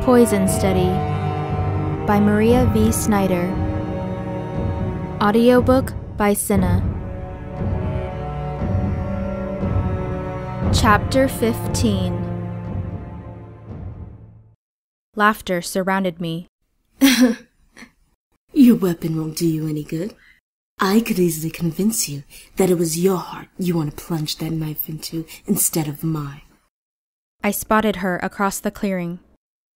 Poison Study by Maria V. Snyder. Audiobook by Cinna. Chapter 15. Laughter surrounded me. Your weapon won't do you any good. I could easily convince you that it was your heart you want to plunge that knife into instead of mine. I spotted her across the clearing.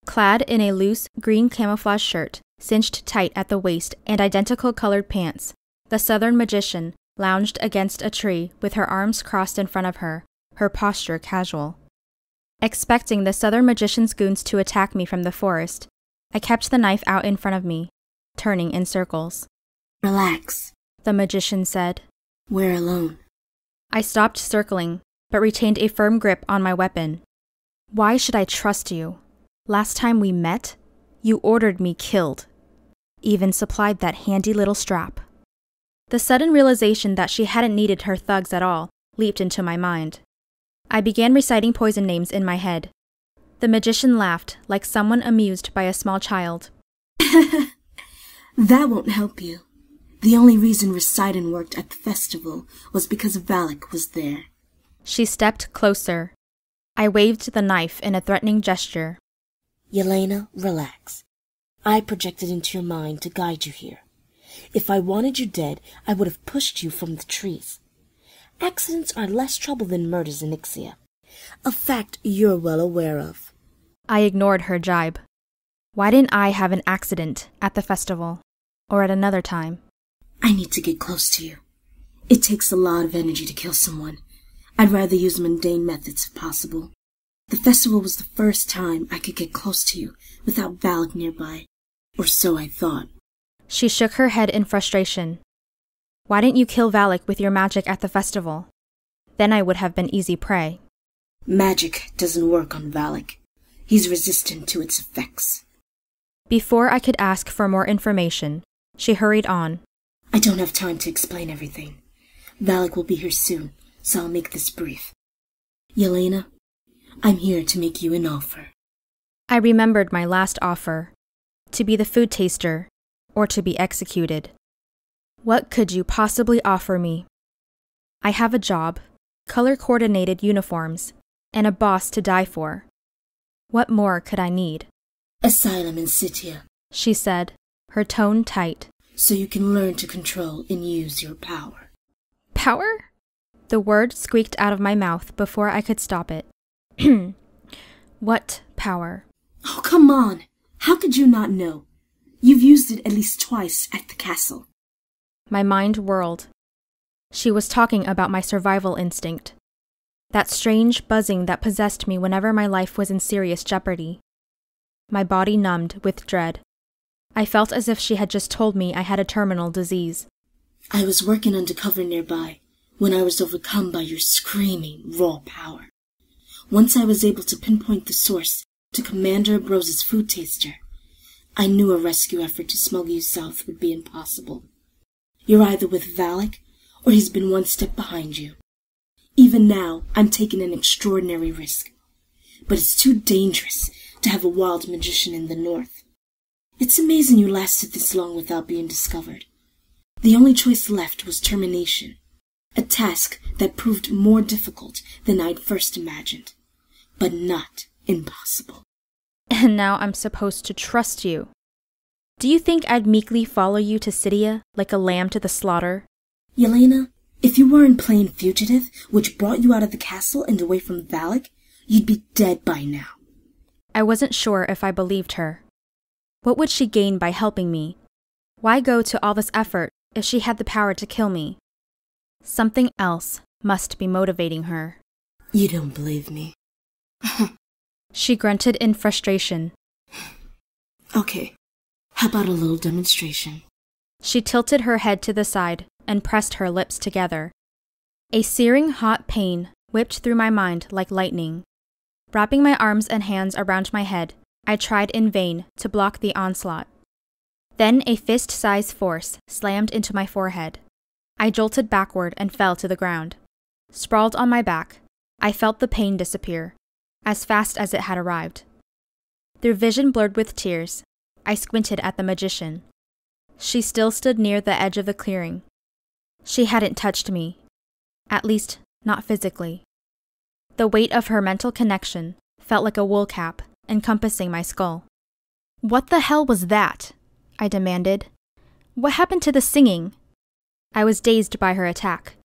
Clad in a loose green camouflage shirt, cinched tight at the waist and identical colored pants, the Southern magician lounged against a tree with her arms crossed in front of her, her posture casual. Expecting the Southern magician's goons to attack me from the forest, I kept the knife out in front of me, turning in circles. Relax, the magician said. We're alone. I stopped circling, but retained a firm grip on my weapon. Why should I trust you? Last time we met, you ordered me killed. Even supplied that handy little strap. The sudden realization that she hadn't needed her thugs at all leaped into my mind. I began reciting poison names in my head. The magician laughed like someone amused by a small child. That won't help you. The only reason reciting worked at the festival was because Valek was there. She stepped closer. I waved the knife in a threatening gesture. Yelena, relax. I projected into your mind to guide you here. If I wanted you dead, I would have pushed you from the trees. Accidents are less trouble than murders in Ixia, a fact you're well aware of. I ignored her jibe. Why didn't I have an accident at the festival, or at another time? I need to get close to you. It takes a lot of energy to kill someone. I'd rather use mundane methods if possible. The festival was the first time I could get close to you without Valek nearby, or so I thought. She shook her head in frustration. Why didn't you kill Valek with your magic at the festival? Then I would have been easy prey. Magic doesn't work on Valek. He's resistant to its effects. Before I could ask for more information, she hurried on. I don't have time to explain everything. Valek will be here soon, so I'll make this brief. Yelena, I'm here to make you an offer. I remembered my last offer. To be the food taster, or to be executed. What could you possibly offer me? I have a job, color-coordinated uniforms, and a boss to die for. What more could I need? Asylum in Sitia, she said, her tone tight. So you can learn to control and use your power. Power? The word squeaked out of my mouth before I could stop it. What power? Oh, come on! How could you not know? You've used it at least twice at the castle. My mind whirled. She was talking about my survival instinct. That strange buzzing that possessed me whenever my life was in serious jeopardy. My body numbed with dread. I felt as if she had just told me I had a terminal disease. I was working undercover nearby when I was overcome by your screaming, raw power. Once I was able to pinpoint the source to Commander of Ixia's food taster, I knew a rescue effort to smuggle you south would be impossible. You're either with Valek, or he's been one step behind you. Even now, I'm taking an extraordinary risk. But it's too dangerous to have a wild magician in the north. It's amazing you lasted this long without being discovered. The only choice left was termination, a task that proved more difficult than I'd first imagined, but not impossible. And now I'm supposed to trust you. Do you think I'd meekly follow you to Sitia like a lamb to the slaughter? Yelena, if you weren't playing fugitive, which brought you out of the castle and away from Valek, you'd be dead by now. I wasn't sure if I believed her. What would she gain by helping me? Why go to all this effort if she had the power to kill me? Something else must be motivating her. You don't believe me. She grunted in frustration. Okay, how about a little demonstration? She tilted her head to the side and pressed her lips together. A searing hot pain whipped through my mind like lightning. Wrapping my arms and hands around my head, I tried in vain to block the onslaught. Then a fist-sized force slammed into my forehead. I jolted backward and fell to the ground. Sprawled on my back, I felt the pain disappear, as fast as it had arrived. Through vision blurred with tears, I squinted at the magician. She still stood near the edge of the clearing. She hadn't touched me. At least, not physically. The weight of her mental connection felt like a wool cap encompassing my skull. "What the hell was that?" I demanded. "What happened to the singing?" I was dazed by her attack,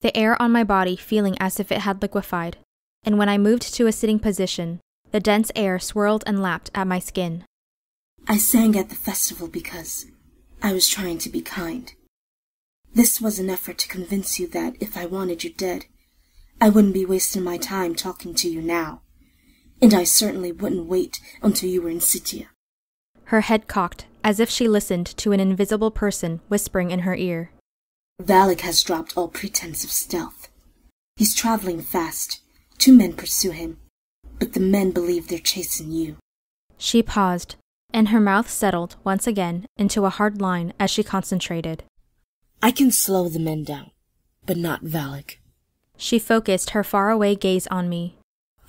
the air on my body feeling as if it had liquefied, and when I moved to a sitting position, the dense air swirled and lapped at my skin. "I sang at the festival because I was trying to be kind. This was an effort to convince you that if I wanted you dead, I wouldn't be wasting my time talking to you now. And I certainly wouldn't wait until you were in Ixia." Her head cocked, as if she listened to an invisible person whispering in her ear. "Valek has dropped all pretense of stealth. He's traveling fast. 2 men pursue him, but the men believe they're chasing you." She paused, and her mouth settled once again into a hard line as she concentrated. "I can slow the men down, but not Valek." She focused her faraway gaze on me.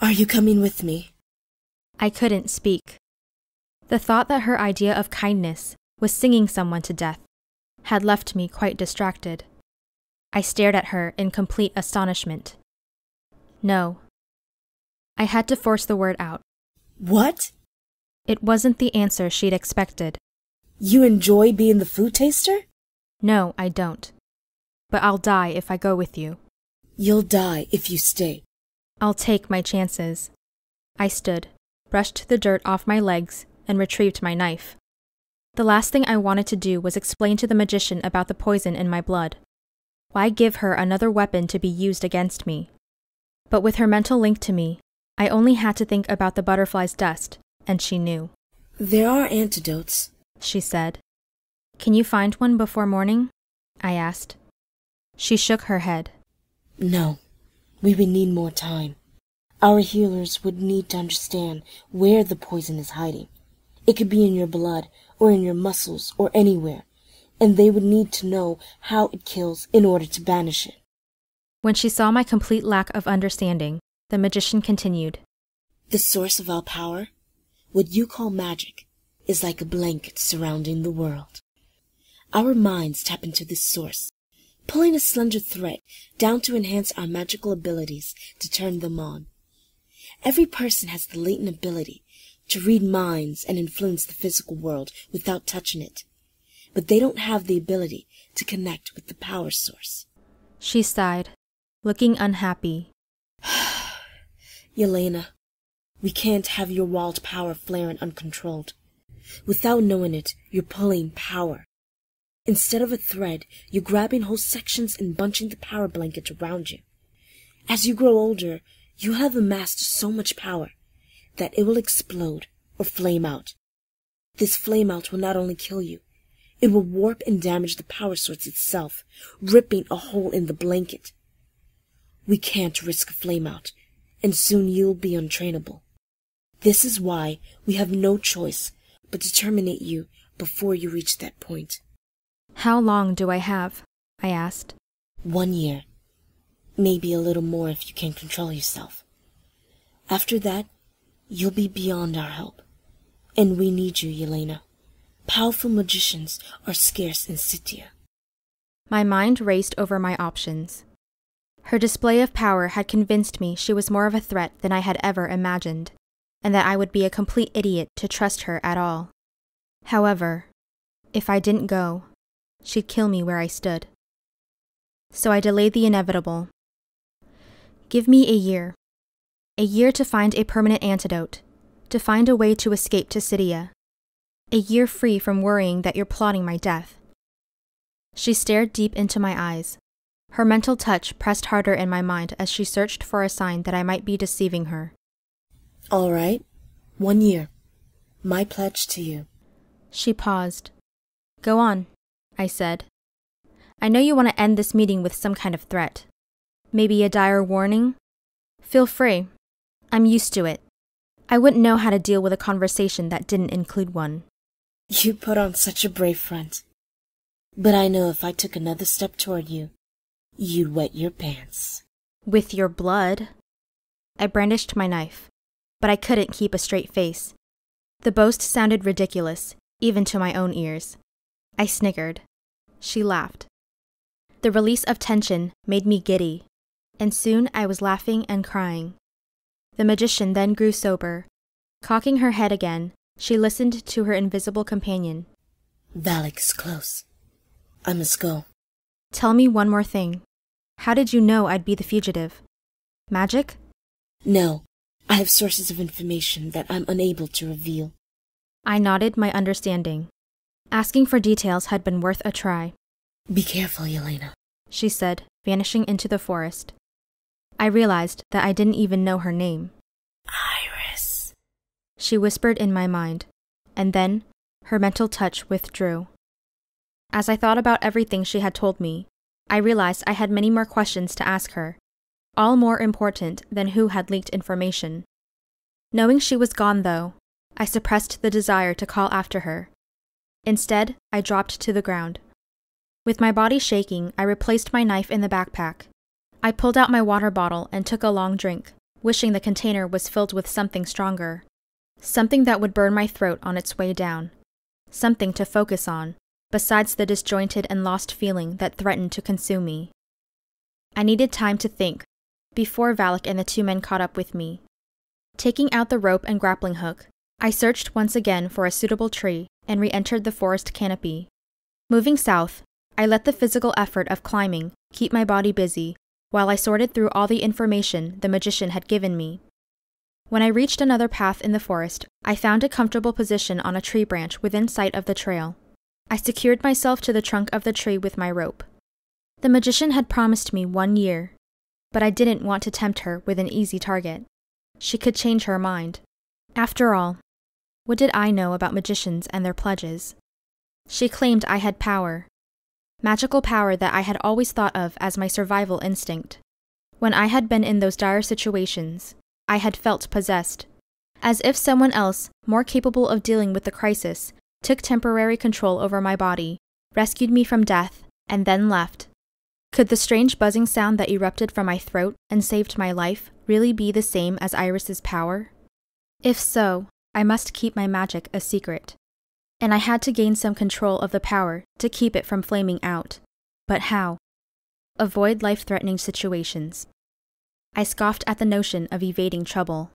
"Are you coming with me?" I couldn't speak. The thought that her idea of kindness was singing someone to death had left me quite distracted. I stared at her in complete astonishment. No. I had to force the word out. "What?" It wasn't the answer she'd expected. "You enjoy being the food taster?" No, I don't. But I'll die if I go with you. "You'll die if you stay." I'll take my chances. I stood, brushed the dirt off my legs, and retrieved my knife. The last thing I wanted to do was explain to the magician about the poison in my blood. Why give her another weapon to be used against me? But with her mental link to me, I only had to think about the butterfly's dust, and she knew. "There are antidotes," she said. "Can you find one before morning?" I asked. She shook her head. "No, we would need more time. Our healers would need to understand where the poison is hiding. It could be in your blood, or in your muscles, or anywhere, and they would need to know how it kills in order to banish it." When she saw my complete lack of understanding, the magician continued. "The source of our power, what you call magic, is like a blanket surrounding the world. Our minds tap into this source, pulling a slender thread down to enhance our magical abilities to turn them on. Every person has the latent ability to read minds and influence the physical world without touching it, but they don't have the ability to connect with the power source." She sighed, looking unhappy. "Yelena, we can't have your wild power flaring uncontrolled. Without knowing it, you're pulling power. Instead of a thread, you're grabbing whole sections and bunching the power blanket around you. As you grow older, you have amassed so much power that it will explode or flame out. This flame out will not only kill you, it will warp and damage the power source itself, ripping a hole in the blanket. We can't risk a flame out, and soon you'll be untrainable. This is why we have no choice but to terminate you before you reach that point." "How long do I have?" I asked. 1 year. Maybe a little more if you can control yourself. After that, you'll be beyond our help. And we need you, Yelena. Powerful magicians are scarce in Ixia." My mind raced over my options. Her display of power had convinced me she was more of a threat than I had ever imagined, and that I would be a complete idiot to trust her at all. However, if I didn't go, she'd kill me where I stood. So I delayed the inevitable. Give me a year. A year to find a permanent antidote, to find a way to escape to Ixia. A year free from worrying that you're plotting my death. She stared deep into my eyes. Her mental touch pressed harder in my mind as she searched for a sign that I might be deceiving her. "All right, 1 year. My pledge to you." She paused. "Go on," I said. "I know you want to end this meeting with some kind of threat. Maybe a dire warning? Feel free. I'm used to it. I wouldn't know how to deal with a conversation that didn't include one." "You put on such a brave front. But I know if I took another step toward you, you'd wet your pants." "With your blood?" I brandished my knife, but I couldn't keep a straight face. The boast sounded ridiculous, even to my own ears. I sniggered. She laughed. The release of tension made me giddy, and soon I was laughing and crying. The magician then grew sober. Cocking her head again, she listened to her invisible companion. Valek is close. I must go. Tell me one more thing. How did you know I'd be the fugitive? Magic? No, I have sources of information that I'm unable to reveal. I nodded my understanding. Asking for details had been worth a try. Be careful, Yelena, she said, vanishing into the forest. I realized that I didn't even know her name. Irys, she whispered in my mind, and then her mental touch withdrew. As I thought about everything she had told me, I realized I had many more questions to ask her, all more important than who had leaked information. Knowing she was gone, though, I suppressed the desire to call after her. Instead, I dropped to the ground. With my body shaking, I replaced my knife in the backpack. I pulled out my water bottle and took a long drink, wishing the container was filled with something stronger. Something that would burn my throat on its way down. Something to focus on, besides the disjointed and lost feeling that threatened to consume me. I needed time to think, before Valek and the two men caught up with me. Taking out the rope and grappling hook, I searched once again for a suitable tree and re-entered the forest canopy. Moving south, I let the physical effort of climbing keep my body busy while I sorted through all the information the magician had given me. When I reached another path in the forest, I found a comfortable position on a tree branch within sight of the trail. I secured myself to the trunk of the tree with my rope. The magician had promised me 1 year, but I didn't want to tempt her with an easy target. She could change her mind. After all, what did I know about magicians and their pledges? She claimed I had power. Magical power that I had always thought of as my survival instinct. When I had been in those dire situations, I had felt possessed, as if someone else, more capable of dealing with the crisis, took temporary control over my body, rescued me from death, and then left. Could the strange buzzing sound that erupted from my throat and saved my life really be the same as Irys's power? If so, I must keep my magic a secret. And I had to gain some control of the power to keep it from flaming out. But how? Avoid life-threatening situations. I scoffed at the notion of evading trouble.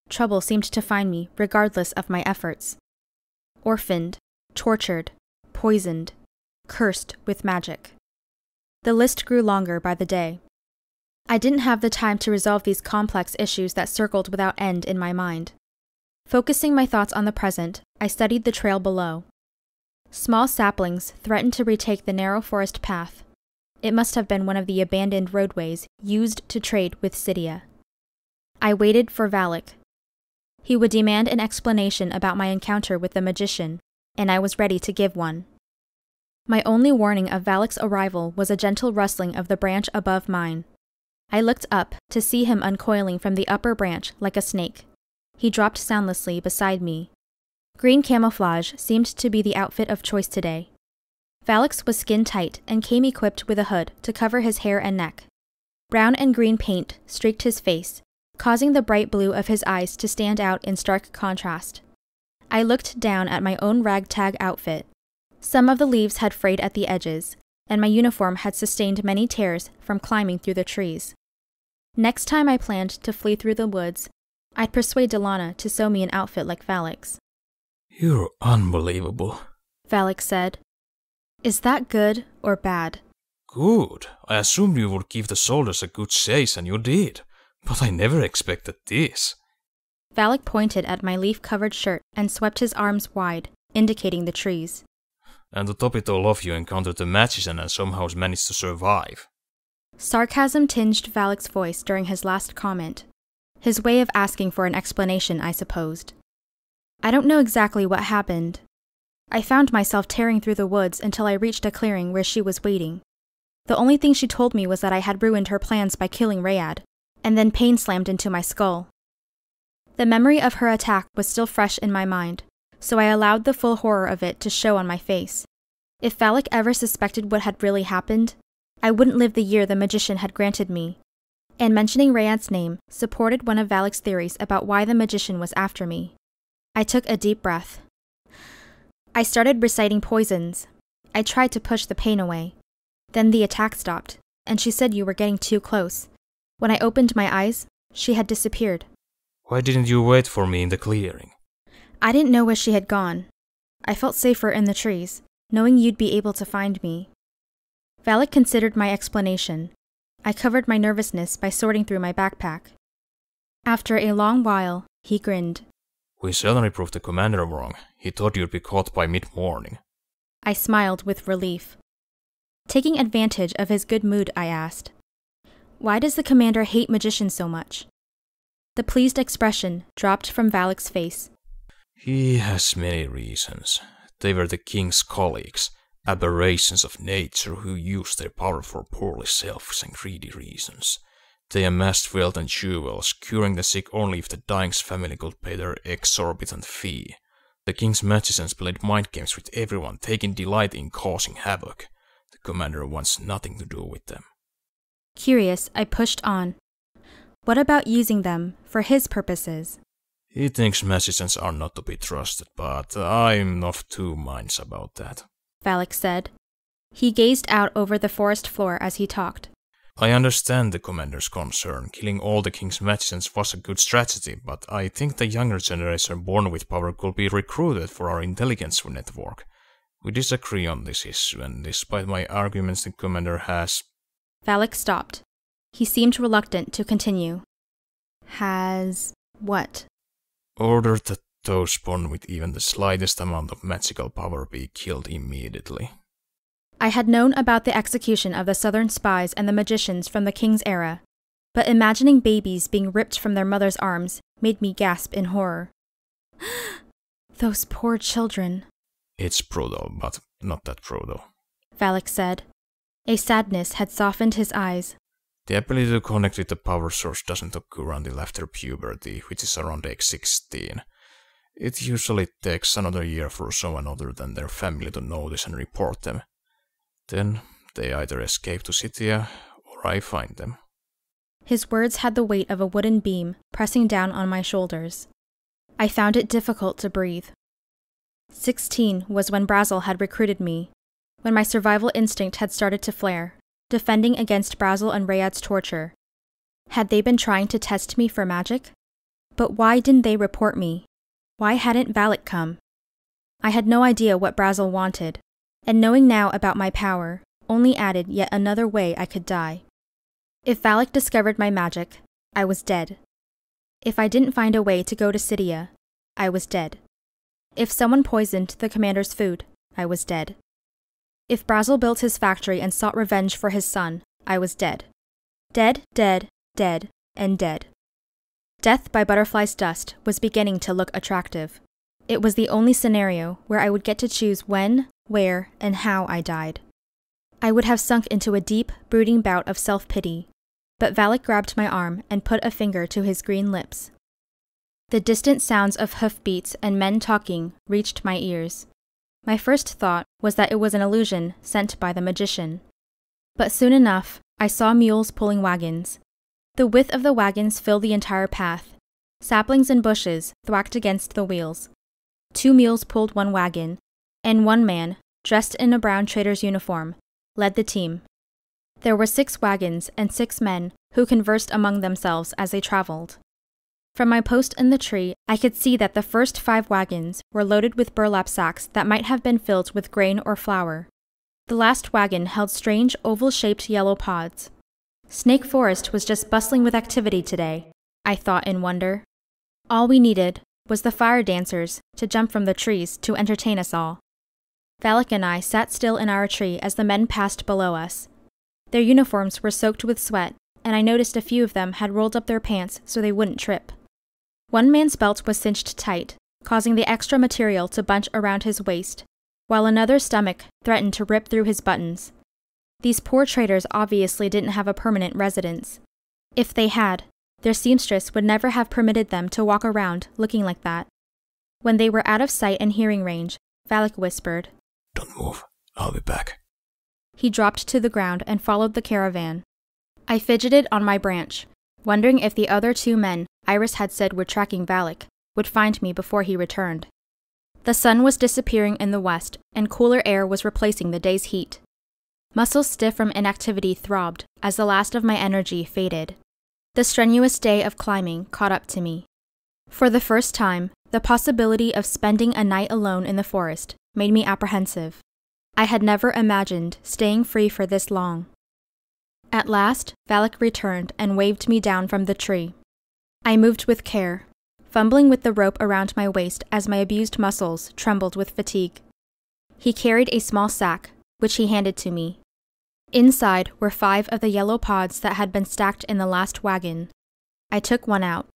Trouble seemed to find me regardless of my efforts. Orphaned, tortured, poisoned, cursed with magic. The list grew longer by the day. I didn't have the time to resolve these complex issues that circled without end in my mind. Focusing my thoughts on the present, I studied the trail below. Small saplings threatened to retake the narrow forest path. It must have been one of the abandoned roadways used to trade with Cydia. I waited for Valek. He would demand an explanation about my encounter with the magician, and I was ready to give one. My only warning of Valek's arrival was a gentle rustling of the branch above mine. I looked up to see him uncoiling from the upper branch like a snake. He dropped soundlessly beside me. Green camouflage seemed to be the outfit of choice today. Valek's was skin-tight and came equipped with a hood to cover his hair and neck. Brown and green paint streaked his face, causing the bright blue of his eyes to stand out in stark contrast. I looked down at my own ragtag outfit. Some of the leaves had frayed at the edges, and my uniform had sustained many tears from climbing through the trees. Next time I planned to flee through the woods, I'd persuade Yelena to sew me an outfit like Valek's. You're unbelievable, Valek said. Is that good or bad? Good. I assumed you would give the soldiers a good chase, and you did. But I never expected this. Valek pointed at my leaf-covered shirt and swept his arms wide, indicating the trees. And to top it all off, you encountered the magician and somehow managed to survive. Sarcasm tinged Valek's voice during his last comment. His way of asking for an explanation, I supposed. I don't know exactly what happened. I found myself tearing through the woods until I reached a clearing where she was waiting. The only thing she told me was that I had ruined her plans by killing Rayad, and then pain slammed into my skull. The memory of her attack was still fresh in my mind, so I allowed the full horror of it to show on my face. If Valek ever suspected what had really happened, I wouldn't live the year the magician had granted me. And mentioning Rayad's name supported one of Valek's theories about why the magician was after me. I took a deep breath. I started reciting poisons. I tried to push the pain away. Then the attack stopped, and she said you were getting too close. When I opened my eyes, she had disappeared. Why didn't you wait for me in the clearing? I didn't know where she had gone. I felt safer in the trees, knowing you'd be able to find me. Valek considered my explanation. I covered my nervousness by sorting through my backpack. After a long while, he grinned. We certainly proved the commander wrong. He thought you'd be caught by mid-morning. I smiled with relief. Taking advantage of his good mood, I asked, "Why does the commander hate magicians so much?" The pleased expression dropped from Valek's face. He has many reasons. They were the king's colleagues, aberrations of nature who used their power for poorly selfish and greedy reasons. They amassed wealth and jewels, curing the sick only if the dying's family could pay their exorbitant fee. The king's magicians played mind games with everyone, taking delight in causing havoc. The commander wants nothing to do with them. Curious, I pushed on. What about using them for his purposes? He thinks magicians are not to be trusted, but I'm of two minds about that, Valek said. He gazed out over the forest floor as he talked. I understand the commander's concern. Killing all the king's magicians was a good strategy, but I think the younger generation born with power could be recruited for our intelligence network. We disagree on this issue, and despite my arguments, the commander has... Valek stopped. He seemed reluctant to continue. Has... what? Ordered that those born with even the slightest amount of magical power be killed immediately. I had known about the execution of the southern spies and the magicians from the king's era, but imagining babies being ripped from their mother's arms made me gasp in horror. Those poor children. It's brutal, but not that brutal, Valek said. A sadness had softened his eyes. The ability to connect with the power source doesn't occur until after puberty, which is around age 16. It usually takes another year for someone other than their family to notice and report them. Then they either escape to Ixia, or I find them. His words had the weight of a wooden beam pressing down on my shoulders. I found it difficult to breathe. 16 was when Brazel had recruited me, when my survival instinct had started to flare, defending against Brazel and Rayad's torture. Had they been trying to test me for magic? But why didn't they report me? Why hadn't Valek come? I had no idea what Brazel wanted, and knowing now about my power only added yet another way I could die. If Valek discovered my magic, I was dead. If I didn't find a way to go to Ixia, I was dead. If someone poisoned the commander's food, I was dead. If Brazel built his factory and sought revenge for his son, I was dead. Dead, dead, dead, and dead. Death by butterfly's dust was beginning to look attractive. It was the only scenario where I would get to choose when, where, and how I died. I would have sunk into a deep, brooding bout of self-pity, but Valek grabbed my arm and put a finger to his green lips. The distant sounds of hoofbeats and men talking reached my ears. My first thought was that it was an illusion sent by the magician. But soon enough, I saw mules pulling wagons. The width of the wagons filled the entire path. Saplings and bushes thwacked against the wheels. 2 mules pulled one wagon, and one man, dressed in a brown trader's uniform, led the team. There were 6 wagons and 6 men who conversed among themselves as they traveled. From my post in the tree, I could see that the first 5 wagons were loaded with burlap sacks that might have been filled with grain or flour. The last wagon held strange oval-shaped yellow pods. Snake Forest was just bustling with activity today, I thought in wonder. All we needed was the fire dancers to jump from the trees to entertain us all. Valek and I sat still in our tree as the men passed below us. Their uniforms were soaked with sweat, and I noticed a few of them had rolled up their pants so they wouldn't trip. One man's belt was cinched tight, causing the extra material to bunch around his waist, while another's stomach threatened to rip through his buttons. These poor traders obviously didn't have a permanent residence. If they had, their seamstress would never have permitted them to walk around looking like that. When they were out of sight and hearing range, Valek whispered, "Don't move, I'll be back." He dropped to the ground and followed the caravan. I fidgeted on my branch, wondering if the other 2 men Irys had said were tracking Valek would find me before he returned. The sun was disappearing in the west, and cooler air was replacing the day's heat. Muscles stiff from inactivity throbbed as the last of my energy faded. The strenuous day of climbing caught up to me. For the first time, the possibility of spending a night alone in the forest made me apprehensive. I had never imagined staying free for this long. At last, Valek returned and waved me down from the tree. I moved with care, fumbling with the rope around my waist as my abused muscles trembled with fatigue. He carried a small sack, which he handed to me. Inside were 5 of the yellow pods that had been stacked in the last wagon. I took one out.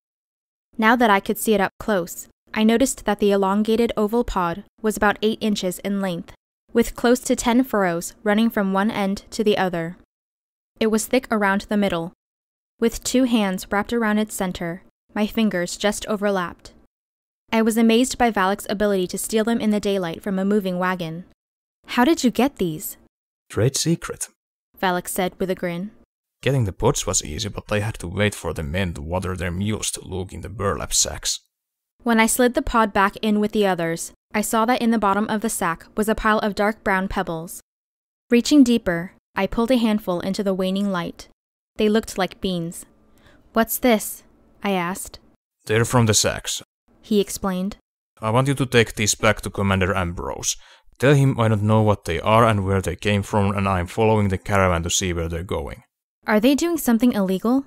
Now that I could see it up close, I noticed that the elongated oval pod was about 8 inches in length, with close to 10 furrows running from one end to the other. It was thick around the middle. With 2 hands wrapped around its center, my fingers just overlapped. I was amazed by Valek's ability to steal them in the daylight from a moving wagon. "How did you get these?" Trade secret, Valek said with a grin. Getting the pods was easy, but they had to wait for the men to water their mules to look in the burlap sacks. When I slid the pod back in with the others, I saw that in the bottom of the sack was a pile of dark brown pebbles. Reaching deeper, I pulled a handful into the waning light. They looked like beans. "What's this?" I asked. They're from the sacks. He explained. I want you to take these back to Commander Ambrose. Tell him I don't know what they are and where they came from, and I'm following the caravan to see where they're going. Are they doing something illegal?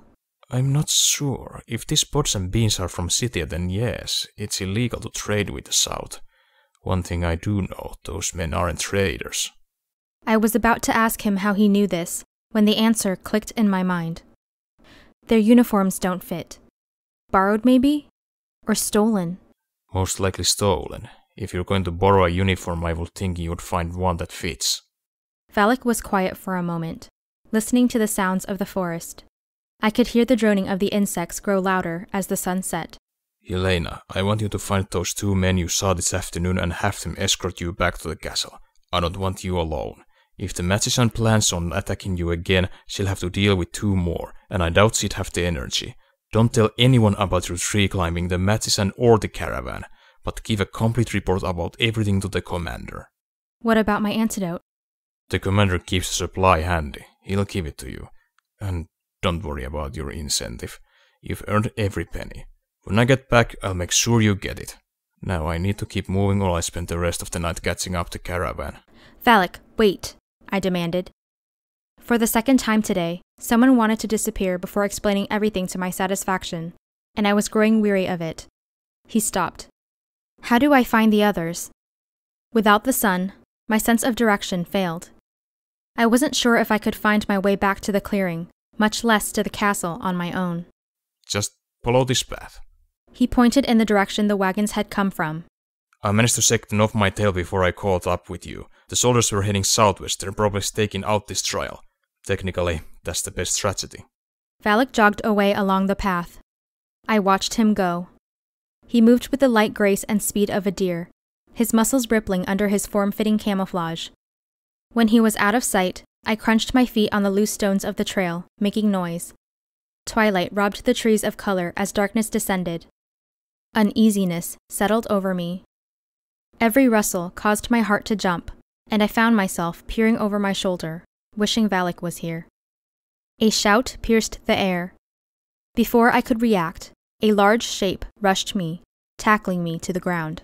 I'm not sure. If these pods and beans are from Scythia, then yes, it's illegal to trade with the South. One thing I do know, those men aren't traders. I was about to ask him how he knew this, when the answer clicked in my mind. Their uniforms don't fit. Borrowed, maybe? Or stolen? Most likely stolen. If you're going to borrow a uniform, I would think you would find one that fits. Valek was quiet for a moment, listening to the sounds of the forest. I could hear the droning of the insects grow louder as the sun set. Yelena, I want you to find those 2 men you saw this afternoon and have them escort you back to the castle. I don't want you alone. If the magician plans on attacking you again, she'll have to deal with 2 more, and I doubt she'd have the energy. Don't tell anyone about your tree climbing, the magician or the caravan, but give a complete report about everything to the commander. What about my antidote? The commander keeps a supply handy. He'll give it to you. And don't worry about your incentive. You've earned every penny. When I get back, I'll make sure you get it. Now I need to keep moving or I spend the rest of the night catching up the caravan. Valek, wait, I demanded. For the second time today, someone wanted to disappear before explaining everything to my satisfaction, and I was growing weary of it. He stopped. How do I find the others? Without the sun, my sense of direction failed. I wasn't sure if I could find my way back to the clearing, much less to the castle on my own. Just follow this path. He pointed in the direction the wagons had come from. I managed to shake them off my tail before I caught up with you. The soldiers were heading southwest. They're probably staking out this trail. Technically, that's the best strategy. Valek jogged away along the path. I watched him go. He moved with the light grace and speed of a deer, his muscles rippling under his form-fitting camouflage. When he was out of sight, I crunched my feet on the loose stones of the trail, making noise. Twilight robbed the trees of color as darkness descended. Uneasiness settled over me. Every rustle caused my heart to jump, and I found myself peering over my shoulder, wishing Valek was here. A shout pierced the air. Before I could react, a large shape rushed me, tackling me to the ground.